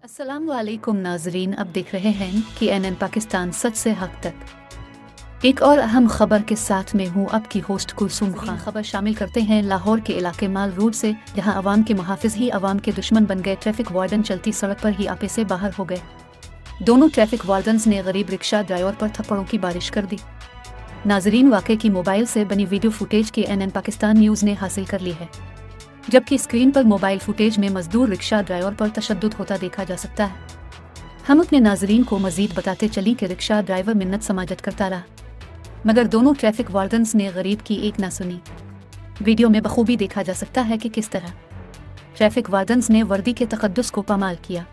अस्सलाम वालेकुम नाजरीन, अब देख रहे हैं कि एनएन पाकिस्तान सच से हक तक। एक और अहम खबर के साथ में हूँ अब की होस्ट कुलसूम खान। खबर शामिल करते हैं लाहौर के इलाके माल रोड से, जहाँ अवाम के मुहाफिज ही अवाम के दुश्मन बन गए। ट्रैफिक वार्डन चलती सड़क पर ही आपे से बाहर हो गए। दोनों ट्रैफिक वार्डन्स ने गरीब रिक्शा ड्राइवर पर थप्पड़ों की बारिश कर दी। नाजरीन, वाक़े की मोबाइल से बनी वीडियो फुटेज की एनएन पाकिस्तान न्यूज़ ने हासिल कर ली है, जबकि स्क्रीन पर मोबाइल फुटेज में मजदूर रिक्शा ड्राइवर पर तशद्दुद होता देखा जा सकता है। हम अपने नाजरीन को मजीद बताते चली कि रिक्शा ड्राइवर मिन्नत समाजत करता रहा, मगर दोनों ट्रैफिक वार्डन्स ने गरीब की एक ना सुनी। वीडियो में बखूबी देखा जा सकता है कि किस तरह ट्रैफिक वार्डन्स ने वर्दी के तकद्दुस को पामाल किया।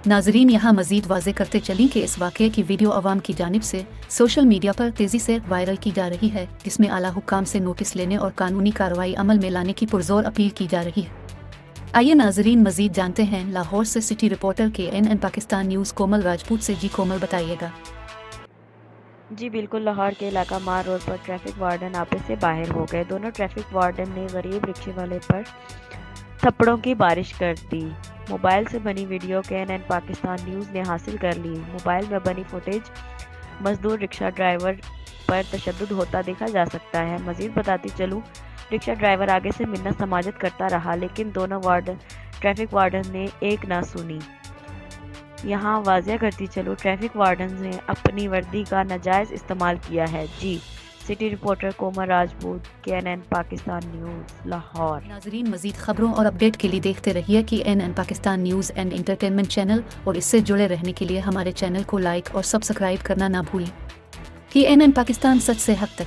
नाजरीन, यहाँ मजीद वाजे करते चली कि इस वाक़े की वीडियो अवाम की जानिब से सोशल मीडिया पर तेज़ी से वायरल की जा रही है, जिसमें आला हुक्काम से नोटिस लेने और कानूनी कार्रवाई अमल में लाने की पुरजोर अपील की जा रही है। आइए नाजरीन, मजीद जानते हैं लाहौर से सिटी रिपोर्टर के एनएन पाकिस्तान न्यूज़ कोमल राजपूत से। जी कोमल, बताइएगा। जी बिल्कुल, लाहौर के इलाका मार रोड पर ट्रैफिक वार्डन आपे से बाहर हो गए। दोनों ट्रैफिक वार्डन ने गरीब रिक्शे वाले पर थप्पड़ों की बारिश कर दी। मोबाइल से बनी वीडियो के एनएन पाकिस्तान न्यूज़ ने हासिल कर ली। मोबाइल में बनी फुटेज मजदूर रिक्शा ड्राइवर पर तशद्दुद होता देखा जा सकता है। मजीद बताती चलूँ, रिक्शा ड्राइवर आगे से मिन्नत समाजत करता रहा, लेकिन दोनों ट्रैफिक वार्डन ने एक ना सुनी। यहाँ वाज़िया करती चलो, ट्रैफिक वार्डन ने अपनी वर्दी का नाजायज़ इस्तेमाल किया है। जी, सिटी रिपोर्टर कोमल राजपूत, KNN पाकिस्तान न्यूज़, लाहौर। नाजरीन, मजीद खबरों और अपडेट के लिए देखते रहिए कि NN Pakistan news and entertainment channel, और इससे जुड़े रहने के लिए हमारे चैनल को लाइक और सब्सक्राइब करना ना भूलें। KNN पाकिस्तान सच से हक तक।